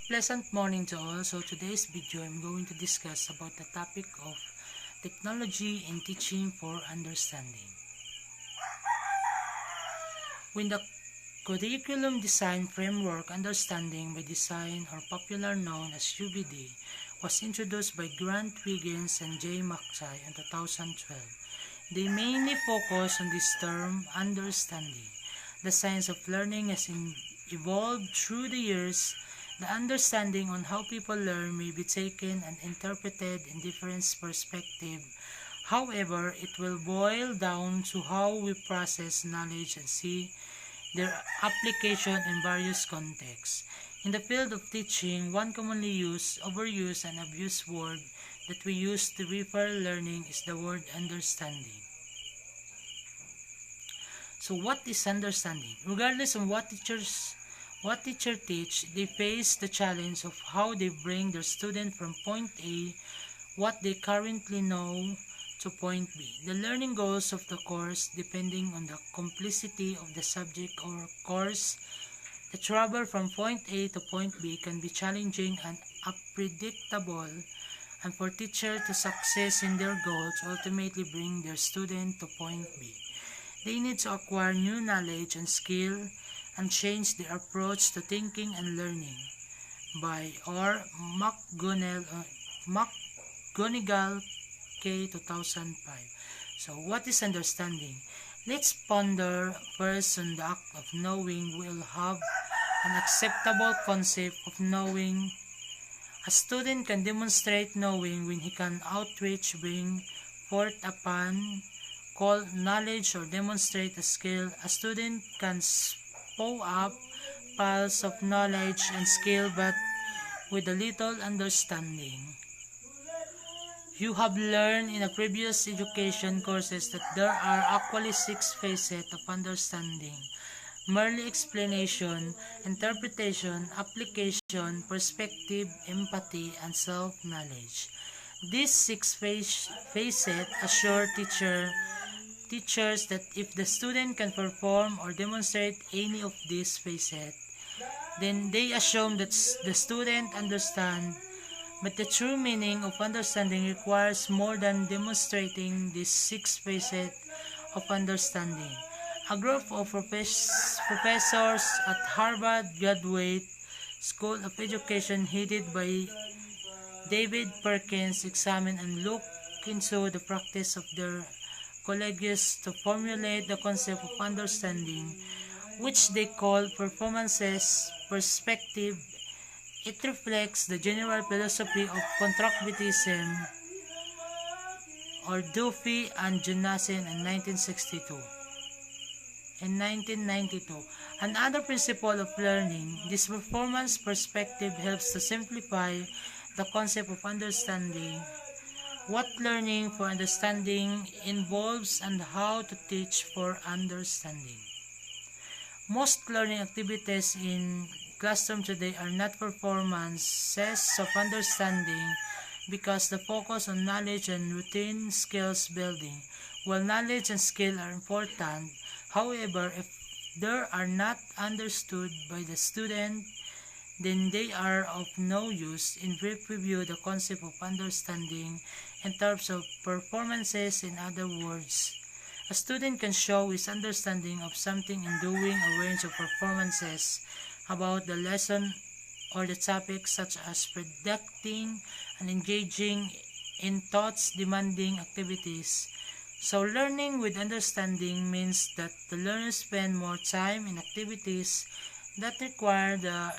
Pleasant morning to all. So today's video I'm going to discuss about the topic of technology in teaching for understanding. When the curriculum design framework Understanding by Design, or popularly known as UBD, was introduced by Grant Wiggins and Jay McKay in 2012, they mainly focus on this term, understanding. The science of learning has evolved through the years. The understanding on how people learn may be taken and interpreted in different perspectives. However, it will boil down to how we process knowledge and see their application in various contexts. In the field of teaching, one commonly used, overused, and abused word that we use to refer learning is the word understanding. So what is understanding? Regardless of what teacher teach, they face the challenge of how they bring their student from point A, what they currently know, to point B. The learning goals of the course, depending on the complexity of the subject or course, the travel from point A to point B can be challenging and unpredictable, and for teachers to success in their goals ultimately bring their student to point B, they need to acquire new knowledge and skill and change their approach to thinking and learning. By R. McGonigal, K. 2005. So what is understanding? Let's ponder first on the act of knowing. We'll have an acceptable concept of knowing. A student can demonstrate knowing when he can outreach, bring forth upon, call knowledge, or demonstrate a skill. A student can spout up piles of knowledge and skill but with a little understanding. You have learned in a previous education courses that there are actually 6 facets of understanding: merely explanation, interpretation, application, perspective, empathy, and self-knowledge. These 6 facets assure teachers that if the student can perform or demonstrate any of these facets, then they assume that the student understands. But the true meaning of understanding requires more than demonstrating these 6 facets of understanding. A group of professors at Harvard Graduate School of Education headed by David Perkins examined and looked into the practice of their colleagues to formulate the concept of understanding, which they call performances perspective. It reflects the general philosophy of constructivism, or Duffy and Jonassen in 1962. In 1992, another principle of learning, this performance perspective helps to simplify the concept of understanding, what learning for understanding involves, and how to teach for understanding. Most learning activities in classroom today are not performances of understanding because the focus on knowledge and routine skills building. While knowledge and skill are important, however, if they are not understood by the student, then they are of no use. In brief review, the concept of understanding in terms of performances. In other words, a student can show his understanding of something in doing a range of performances about the lesson or the topic, such as predicting and engaging in thought-demanding activities. So learning with understanding means that the learners spend more time in activities that require the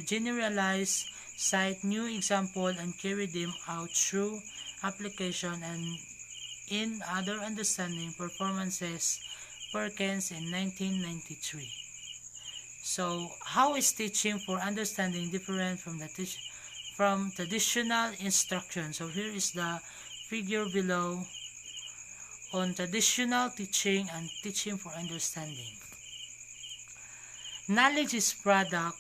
generalized, cite new example, and carry them out through application. And in other understanding performances, Perkins in 1993. So, how is teaching for understanding different from traditional instruction? So here is the figure below on traditional teaching and teaching for understanding. Knowledge is product,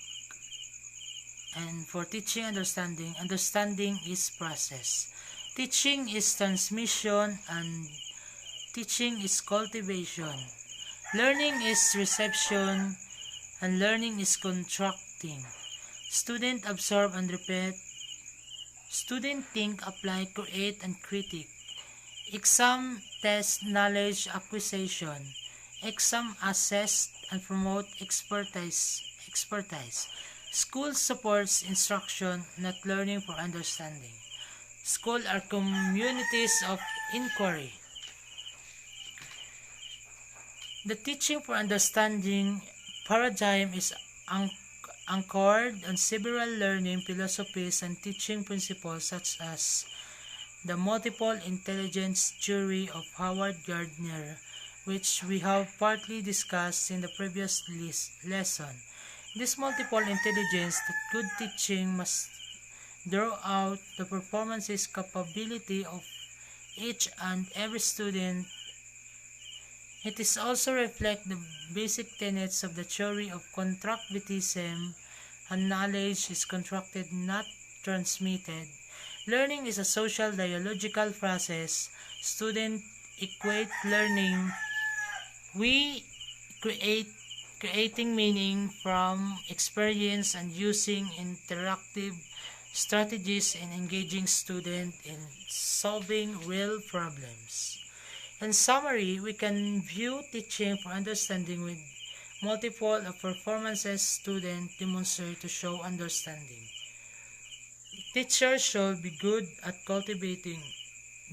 and for teaching understanding, understanding is process. Teaching is transmission and teaching is cultivation. Learning is reception and learning is contracting. Student absorb and repeat. Student think, apply, create, and critique. Exam test knowledge acquisition. Exam assess and promote expertise. School supports instruction, not learning for understanding. School are communities of inquiry. The teaching for understanding paradigm is anchored on several learning philosophies and teaching principles such as the multiple intelligence theory of Howard Gardner, which we have partly discussed in the previous lesson. This multiple intelligence that good teaching must draw out the performances capability of each and every student. It is also reflect the basic tenets of the theory of constructivism, and knowledge is constructed, not transmitted. Learning is a social dialogical process. Students equate learning with creating meaning from experience and using interactive strategies in engaging students in solving real problems. In summary, we can view teaching for understanding with multiple of performances students demonstrate to show understanding. Teachers should be good at cultivating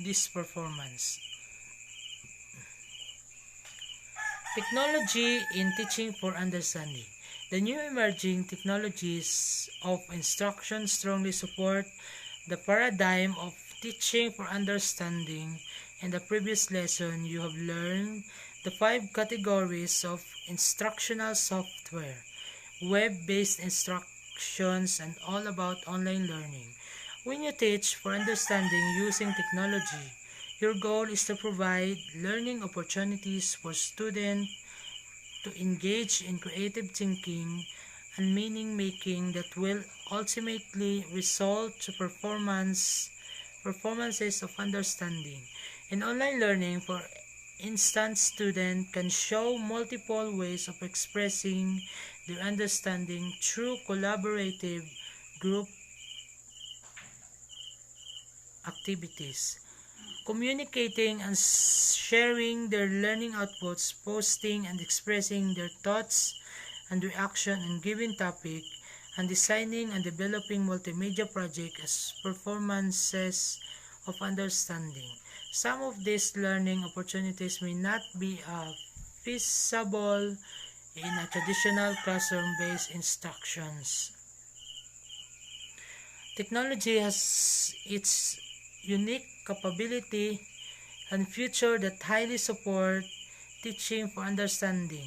this performance. Technology in teaching for understanding. The new emerging technologies of instruction strongly support the paradigm of teaching for understanding. In the previous lesson, you have learned the 5 categories of instructional software, web-based instructions, and all about online learning. When you teach for understanding using technology, your goal is to provide learning opportunities for students to engage in creative thinking and meaning-making that will ultimately result to performances of understanding. In online learning, for instance, students can show multiple ways of expressing their understanding through collaborative group activities, communicating and sharing their learning outputs, posting and expressing their thoughts and reaction on given topic, and designing and developing multimedia projects as performances of understanding. Some of these learning opportunities may not be feasible in a traditional classroom-based instructions. Technology has its unique capability and feature that highly support teaching for understanding.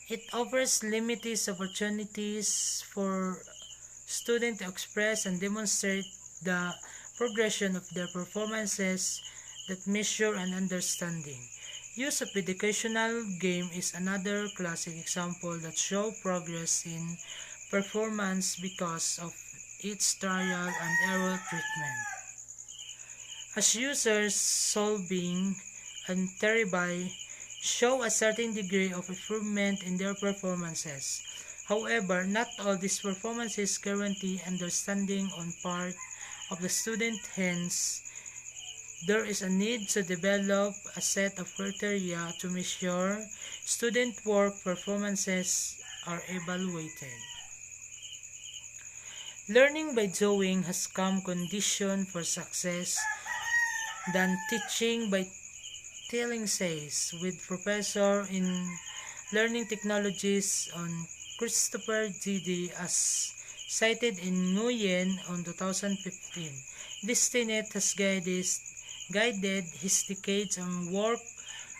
It offers limited opportunities for students to express and demonstrate the progression of their performances that measure an understanding. Use of educational game is another classic example that show progress in performance because of its trial and error treatment. As users solving and thereby show a certain degree of improvement in their performances. However, not all these performances guarantee understanding on part of the student. Hence, there is a need to develop a set of criteria to measure student work performances are evaluated. Learning by doing has come condition for success than teaching by telling, says, with Professor in Learning Technologies on Christopher Didi as cited in Nguyen on 2015. This tenet has guided his decades on work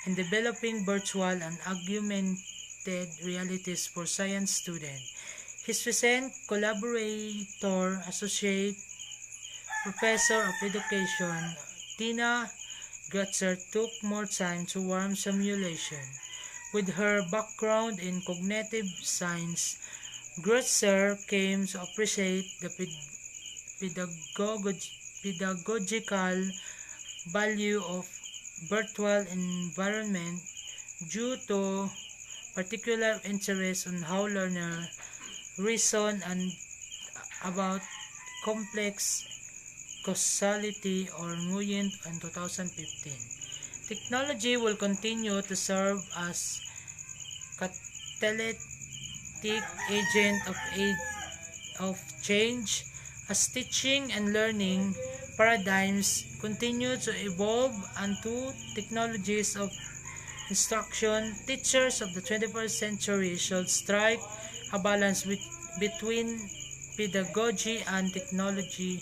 in developing virtual and augmented realities for science students. His recent collaborator, Associate Professor of Education, Tina Gretzer, took more time to warm simulation. With her background in cognitive science, Gretzer came to appreciate the pedagogical value of virtual environment due to particular interest in how learners reason and about complex causality or Nguyen in 2015. Technology will continue to serve as catalytic agent of change as teaching and learning paradigms continue to evolve and to technologies of instruction. Teachers of the 21st century should strike a balance between pedagogy and technology.